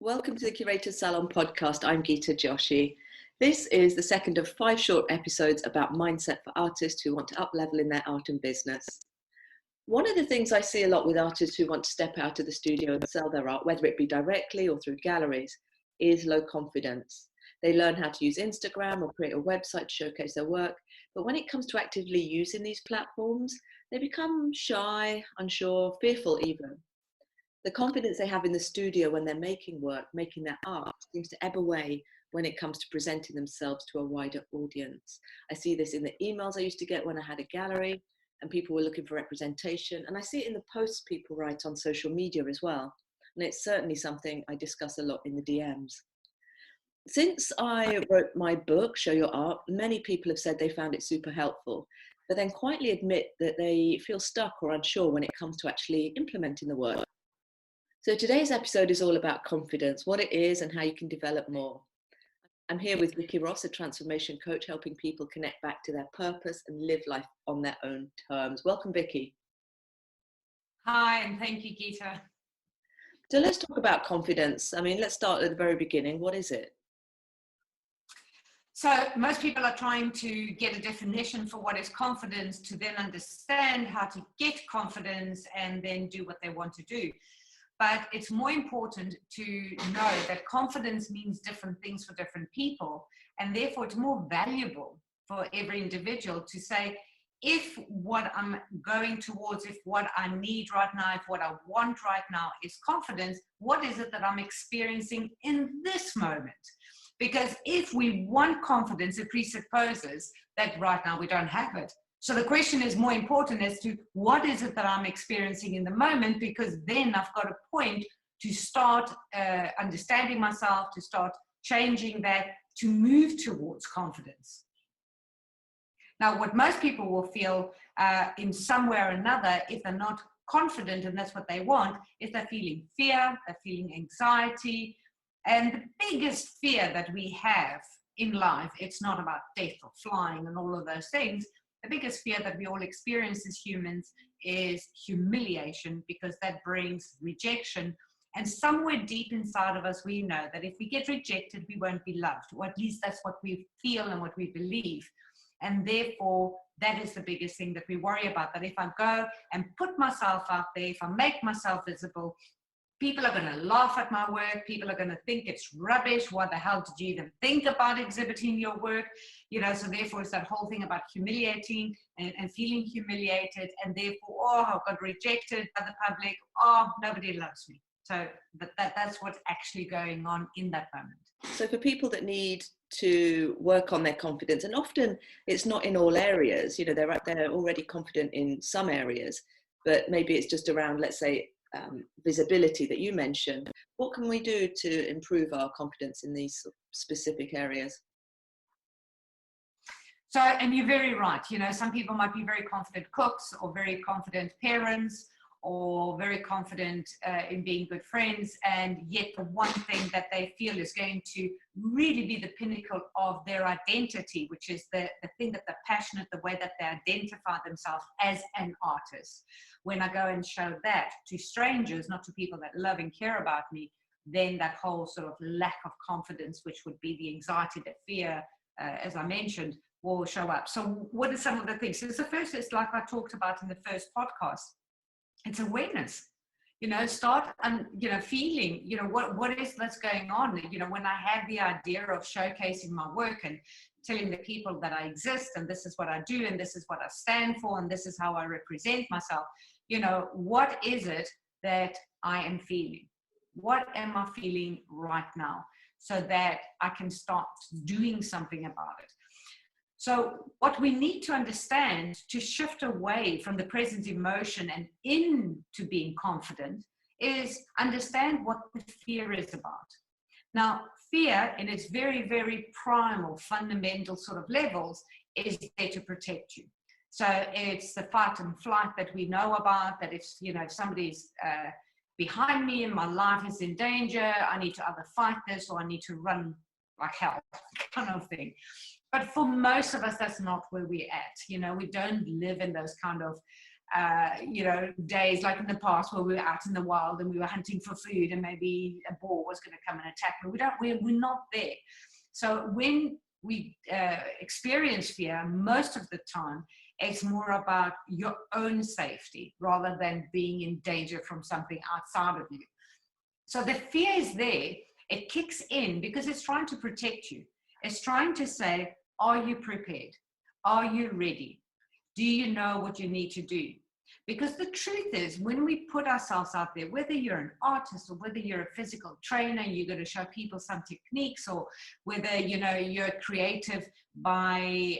Welcome to the Curator's Salon podcast. I'm Geeta Joshi. This is the second of 5 short episodes about mindset for artists who want to up-level in their art and business. One of the things I see a lot with artists who want to step out of the studio and sell their art, whether it be directly or through galleries, is low confidence. They learn how to use Instagram or create a website to showcase their work, but when it comes to actively using these platforms, they become shy, unsure, fearful even. The confidence they have in the studio when they're making work, making their art, seems to ebb away when it comes to presenting themselves to a wider audience. I see this in the emails I used to get when I had a gallery and people were looking for representation. And I see it in the posts people write on social media as well. And it's certainly something I discuss a lot in the DMs. Since I wrote my book, Show Your Art, many people have said they found it super helpful, but then quietly admit that they feel stuck or unsure when it comes to actually implementing the work. So today's episode is all about confidence, what it is and how you can develop more. I'm here with Vicky Ross, a transformation coach, helping people connect back to their purpose and live life on their own terms. Welcome, Vicky. Hi, and thank you, Geeta. So let's talk about confidence. Let's start at the very beginning. What is it? So most people are trying to get a definition for what is confidence to then understand how to get confidence and then do what they want to do. But it's more important to know that confidence means different things for different people. And therefore, it's more valuable for every individual to say, if what I'm going towards, if what I need right now, if what I want right now is confidence, what is it that I'm experiencing in this moment? Because if we want confidence, it presupposes that right now we don't have it. So the question is more important as to what is it that I'm experiencing in the moment, because then I've got a point to start understanding myself, to start changing that, to move towards confidence. Now, what most people will feel in some way or another, if they're not confident and that's what they want, is they're feeling fear, they're feeling anxiety. And the biggest fear that we have in life, it's not about death or flying and all of those things. The biggest fear that we all experience as humans is humiliation, because that brings rejection. And somewhere deep inside of us, we know that if we get rejected, we won't be loved, or at least that's what we feel and what we believe. And therefore, that is the biggest thing that we worry about, that if I go and put myself out there, if I make myself visible, people are going to laugh at my work. People are going to think it's rubbish. What the hell did you even think about exhibiting your work? So therefore it's that whole thing about humiliating and feeling humiliated. And therefore, I got rejected by the public. Nobody loves me. So that's what's actually going on in that moment. So for people that need to work on their confidence, and often it's not in all areas, they're already confident in some areas, but maybe it's just around, let's say, visibility that you mentioned. What can we do to improve our confidence in these specific areas? So, and you're very right. Some people might be very confident cooks, or very confident parents, or very confident in being good friends, and yet the one thing that they feel is going to really be the pinnacle of their identity, which is the thing that they're passionate, the way that they identify themselves as an artist. When I go and show that to strangers, not to people that love and care about me, then that whole sort of lack of confidence, which would be the anxiety, the fear, as I mentioned, will show up. So what are some of the things? So the first is, like I talked about in the first podcast, it's awareness. Start and feeling, what is that's going on. When I have the idea of showcasing my work and telling the people that I exist, and this is what I do, and this is what I stand for, and this is how I represent myself, what is it that I am feeling? What am I feeling right now? So that I can start doing something about it. So what we need to understand to shift away from the present emotion and into being confident is understand what the fear is about. Now, fear in its very, very primal, fundamental sort of levels is there to protect you. So it's the fight and flight that we know about, that if somebody's behind me and my life is in danger, I need to either fight this or I need to run like hell, kind of thing. But for most of us, that's not where we're at. We don't live in those kind of days like in the past where we were out in the wild and we were hunting for food and maybe a boar was going to come and attack me. We're not there. So when we experience fear, most of the time, it's more about your own safety rather than being in danger from something outside of you. So the fear is there. It kicks in because it's trying to protect you. It's trying to say, are you prepared? Are you ready? Do you know what you need to do? Because the truth is, when we put ourselves out there, whether you're an artist or whether you're a physical trainer, you're going to show people some techniques, or whether you're creative by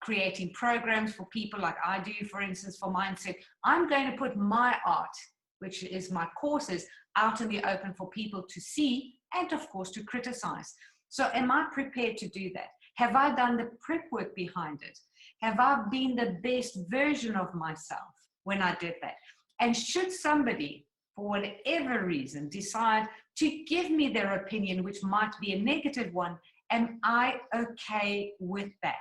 creating programs for people like I do, for instance, for Mindset, I'm going to put my art, which is my courses, out in the open for people to see and, of course, to criticize. So am I prepared to do that? Have I done the prep work behind it? Have I been the best version of myself when I did that? And should somebody, for whatever reason, decide to give me their opinion, which might be a negative one, am I okay with that?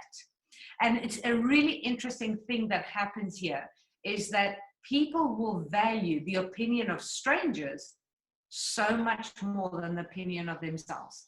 And it's a really interesting thing that happens here is that people will value the opinion of strangers so much more than the opinion of themselves.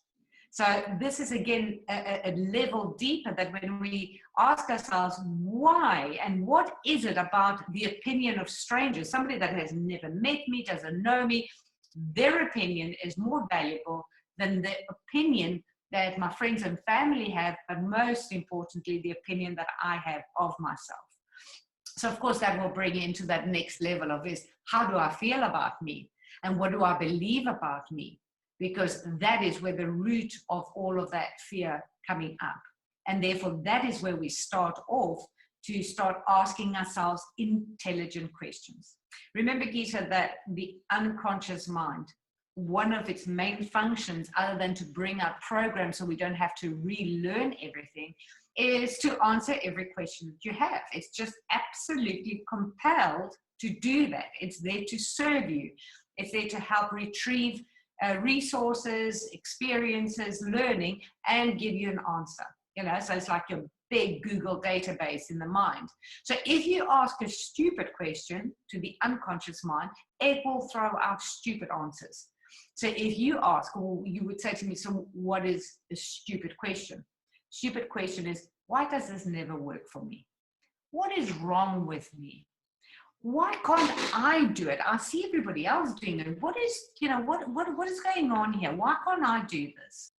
So this is, again, a level deeper, that when we ask ourselves why and what is it about the opinion of strangers, somebody that has never met me, doesn't know me, their opinion is more valuable than the opinion that my friends and family have, but most importantly, the opinion that I have of myself. So of course that will bring you into that next level of is, how do I feel about me? And what do I believe about me? Because that is where the root of all of that fear coming up. And therefore, that is where we start off to start asking ourselves intelligent questions. Remember, Gita, that the unconscious mind, one of its main functions, other than to bring out programs so we don't have to relearn everything, is to answer every question that you have. It's just absolutely compelled to do that. It's there to serve you. It's there to help retrieve resources, experiences, learning, and give you an answer. So it's like your big Google database in the mind. So if you ask a stupid question to the unconscious mind, it will throw out stupid answers. So if you ask, or you would say to me, so what is a stupid question? Stupid question is, why does this never work for me? What is wrong with me? Why can't I do it? I see everybody else doing it. What is, what is going on here? Why can't I do this?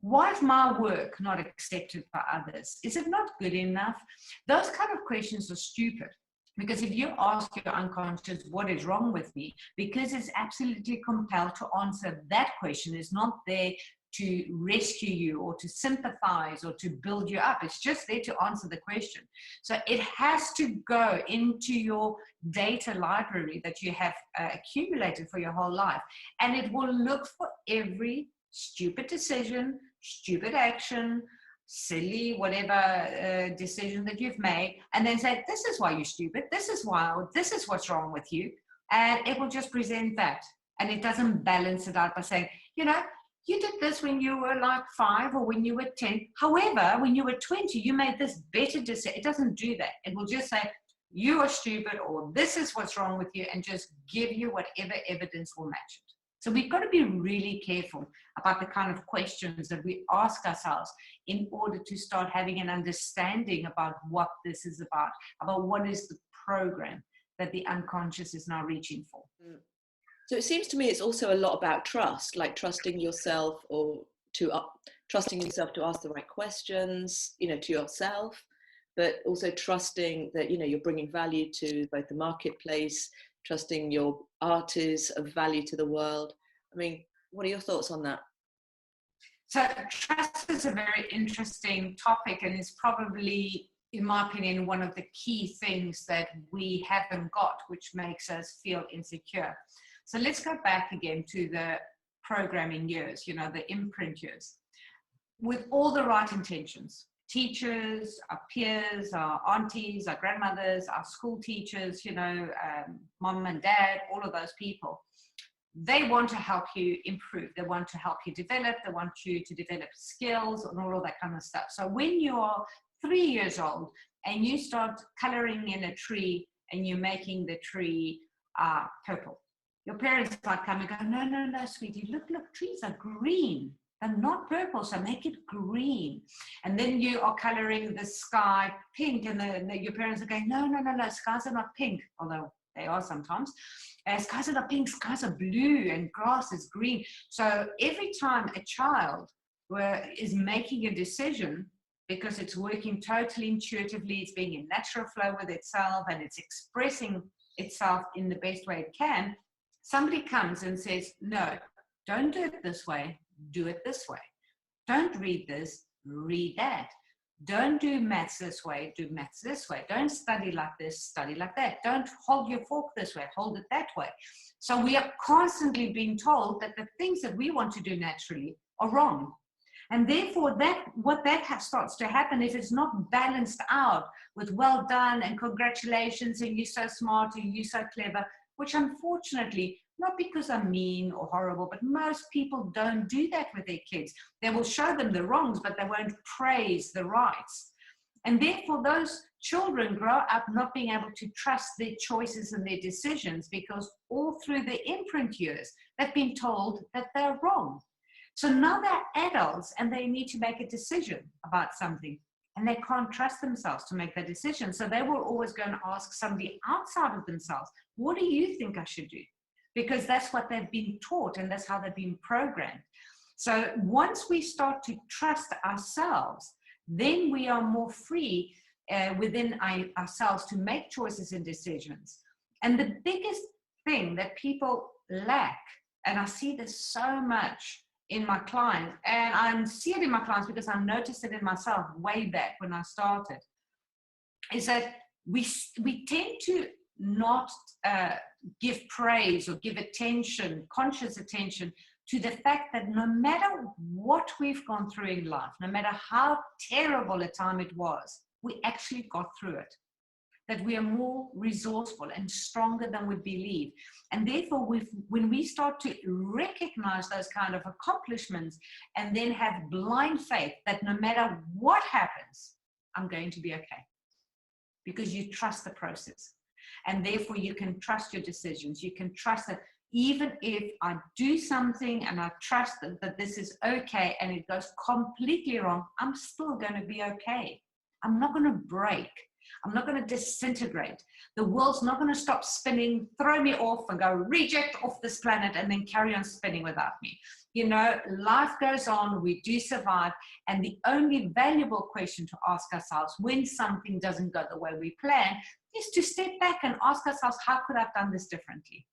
Why is my work not accepted by others? Is it not good enough? Those kind of questions are stupid. Because if you ask your unconscious, what is wrong with me? Because it's absolutely compelled to answer that question. It's not there to rescue you or to sympathize or to build you up. It's just there to answer the question. So it has to go into your data library that you have accumulated for your whole life. And it will look for every stupid decision, stupid action, silly, whatever decision that you've made, and then say, this is why you're stupid, this is why, or this is what's wrong with you. And it will just present that. And it doesn't balance it out by saying, you did this when you were like 5 or when you were 10. However, when you were 20, you made this better decision. It doesn't do that. It will just say, you are stupid, or this is what's wrong with you, and just give you whatever evidence will match it. So we've got to be really careful about the kind of questions that we ask ourselves in order to start having an understanding about what this is about what is the program that the unconscious is now reaching for. So it seems to me it's also a lot about trust, like trusting yourself trusting yourself to ask the right questions, to yourself, but also trusting that, you're bringing value to both the marketplace, trusting your art is of value to the world. I mean, what are your thoughts on that? So trust is a very interesting topic, and is probably, in my opinion, one of the key things that we haven't got, which makes us feel insecure. So let's go back again to the programming years, the imprint years. With all the right intentions, teachers, our peers, our aunties, our grandmothers, our school teachers, mom and dad, all of those people, they want to help you improve. They want to help you develop. They want you to develop skills and all of that kind of stuff. So when you are 3 years old and you start coloring in a tree and you're making the tree purple. Your parents might come and go, no, no, no, sweetie, look, trees are green. They're not purple, so make it green. And then you are coloring the sky pink, and your parents are going, no, no, no, no, skies are not pink, although they are sometimes. Skies are not pink, skies are blue, and grass is green. So every time a child is making a decision, because it's working totally intuitively, it's being in natural flow with itself, and it's expressing itself in the best way it can, somebody comes and says, no, don't do it this way, do it this way. Don't read this, read that. Don't do maths this way, do maths this way. Don't study like this, study like that. Don't hold your fork this way, hold it that way. So we are constantly being told that the things that we want to do naturally are wrong. And therefore, what starts to happen, if it's not balanced out with well done and congratulations and you're so smart and you're so clever, which unfortunately, not because I'm mean or horrible, but most people don't do that with their kids. They will show them the wrongs, but they won't praise the rights. And therefore, those children grow up not being able to trust their choices and their decisions, because all through their imprint years, they've been told that they're wrong. So now they're adults and they need to make a decision about something, and they can't trust themselves to make that decision. So they will always go and ask somebody outside of themselves, what do you think I should do? Because that's what they've been taught and that's how they've been programmed. So once we start to trust ourselves, then we are more free within ourselves to make choices and decisions. And the biggest thing that people lack, and I see this so much in my clients, and I see it in my clients because I noticed it in myself way back when I started, is that we tend to not give praise or give attention, conscious attention, to the fact that no matter what we've gone through in life, no matter how terrible a time it was, we actually got through it. That we are more resourceful and stronger than we believe. And therefore, when we start to recognize those kind of accomplishments and then have blind faith that no matter what happens, I'm going to be okay. Because you trust the process. And therefore, you can trust your decisions. You can trust that even if I do something and I trust that this is okay and it goes completely wrong, I'm still going to be okay. I'm not going to break. I'm not going to disintegrate. The world's not going to stop spinning, throw me off and go reject off this planet and then carry on spinning without me. You know, life goes on, we do survive. And the only valuable question to ask ourselves when something doesn't go the way we plan is to step back and ask ourselves, how could I have done this differently?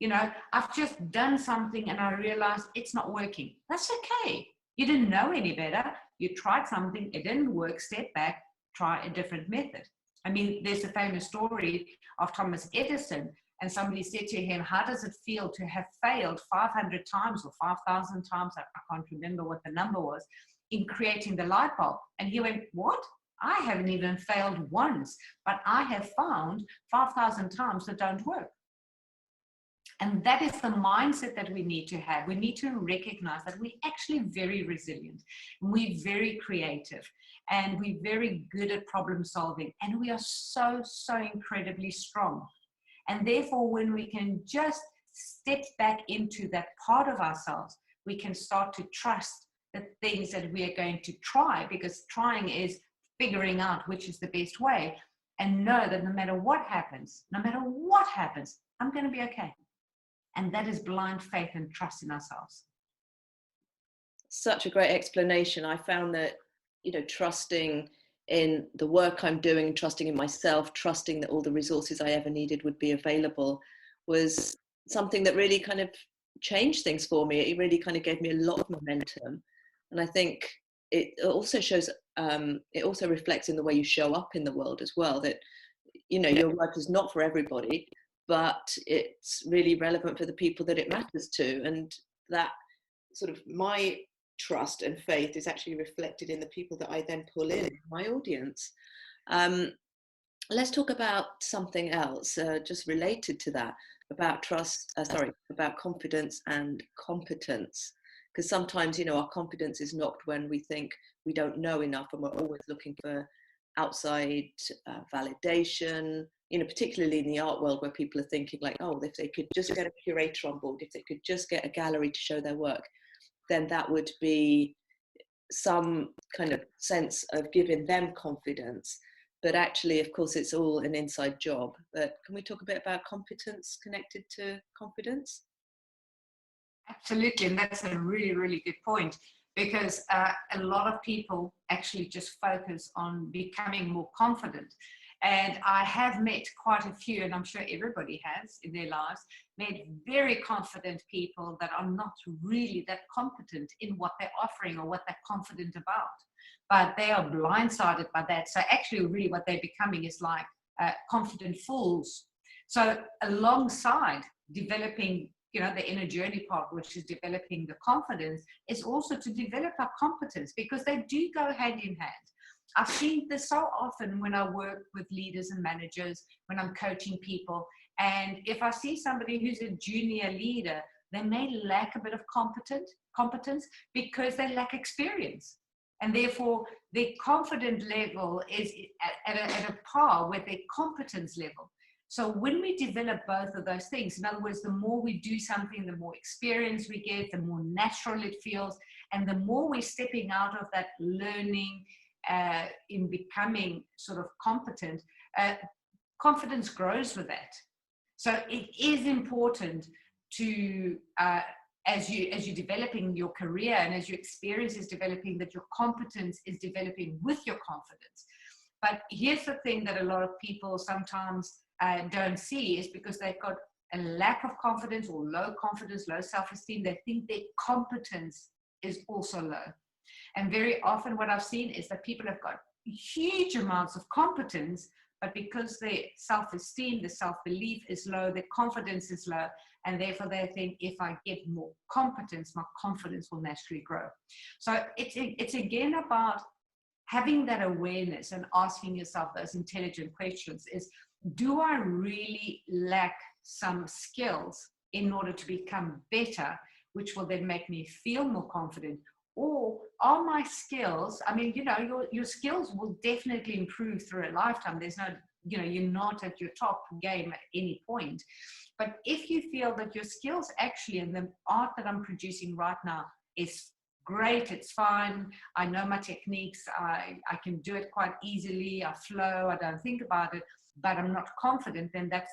You know, I've just done something and I realized it's not working. That's okay. You didn't know any better. You tried something, it didn't work, step back, try a different method. I mean, there's a famous story of Thomas Edison, and somebody said to him, how does it feel to have failed 500 times or 5,000 times, I can't remember what the number was, in creating the light bulb? And he went, what? I haven't even failed once, but I have found 5,000 times that don't work. And that is the mindset that we need to have. We need to recognize that we're actually very resilient, we're very creative, and we're very good at problem solving, and we are so incredibly strong. And therefore, when we can just step back into that part of ourselves, we can start to trust the things that we are going to try, because trying is figuring out which is the best way, and know that no matter what happens, I'm going to be okay. And that is blind faith and trust in ourselves. Such a great explanation. I found that, you know, trusting in the work I'm doing, trusting in myself, trusting that all the resources I ever needed would be available was something that really kind of changed things for me. It really kind of gave me a lot of momentum. And I think it also shows, it also reflects in the way you show up in the world as well, that, you know, your work is not for everybody, but it's really relevant for the people that it matters to. And that sort of my trust and faith is actually reflected in the people that I then pull in my audience. Let's talk about something else just related to that, about about confidence and competence. Because sometimes, you know, our confidence is knocked when we think we don't know enough, and we're always looking for outside validation, particularly in the art world, where people are thinking like, oh, if they could just get a curator on board, if they could just get a gallery to show their work, then that would be some kind of sense of giving them confidence. But actually, of course, it's all an inside job. But can we talk a bit about competence connected to confidence? Absolutely, and that's a really, really good point, because a lot of people actually just focus on becoming more confident. And I have met quite a few, and I'm sure everybody has in their lives, met very confident people that are not really that competent in what they're offering or what they're confident about. But they are blindsided by that. So actually, really what they're becoming is like confident fools. So alongside developing the inner journey part, which is developing the confidence, is also to develop our competence, because they do go hand in hand. I've seen this so often when I work with leaders and managers, when I'm coaching people. And if I see somebody who's a junior leader, they may lack a bit of competence because they lack experience. And therefore, their confidence level is at a par with their competence level. So when we develop both of those things, in other words, the more we do something, the more experience we get, the more natural it feels, and the more we're stepping out of that learning in becoming sort of competent, confidence grows with that. So it is important to, as you're developing your career and as your experience is developing, that your competence is developing with your confidence. But here's the thing that a lot of people sometimes don't see, is because they've got a lack of confidence or low confidence, low self-esteem. They think their competence is also low. And very often what I've seen is that people have got huge amounts of competence, but because their self-esteem, the self-belief is low, their confidence is low, and therefore they think, if I get more competence, my confidence will naturally grow. So it's again about having that awareness and asking yourself those intelligent questions is, do I really lack some skills in order to become better, which will then make me feel more confident? Or are my skills, I mean, your skills will definitely improve through a lifetime. There's no, you're not at your top game at any point. But if you feel that your skills actually, and the art that I'm producing right now is great, it's fine, I know my techniques, I can do it quite easily, I flow, I don't think about it, but I'm not confident, then that's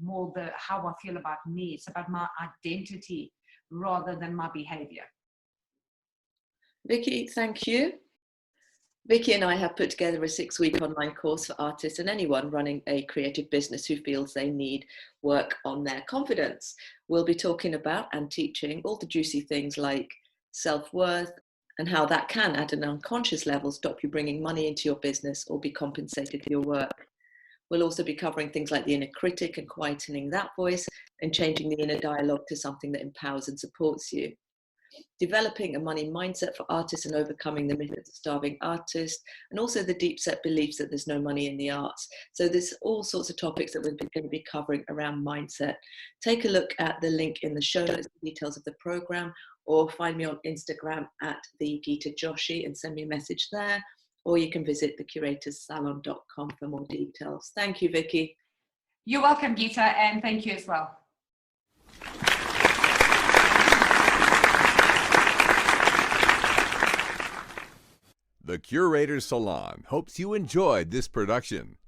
more how I feel about me. It's about my identity rather than my behavior. Vicky, thank you. Vicky and I have put together a 6-week online course for artists and anyone running a creative business who feels they need work on their confidence. We'll be talking about and teaching all the juicy things like self-worth and how that can, at an unconscious level, stop you bringing money into your business or be compensated for your work. We'll also be covering things like the inner critic and quietening that voice and changing the inner dialogue to something that empowers and supports you. Developing a money mindset for artists and overcoming the myth of the starving artist, and also the deep set beliefs that there's no money in the arts. So there's all sorts of topics that we're going to be covering around mindset. Take a look at the link in the show notes, the details of the program, or find me on Instagram at the Gita Joshi and send me a message there, or you can visit thecuratorssalon.com for more details. Thank you, Vicky. You're welcome, Gita, and thank you as well. The Curator's Salon hopes you enjoyed this production.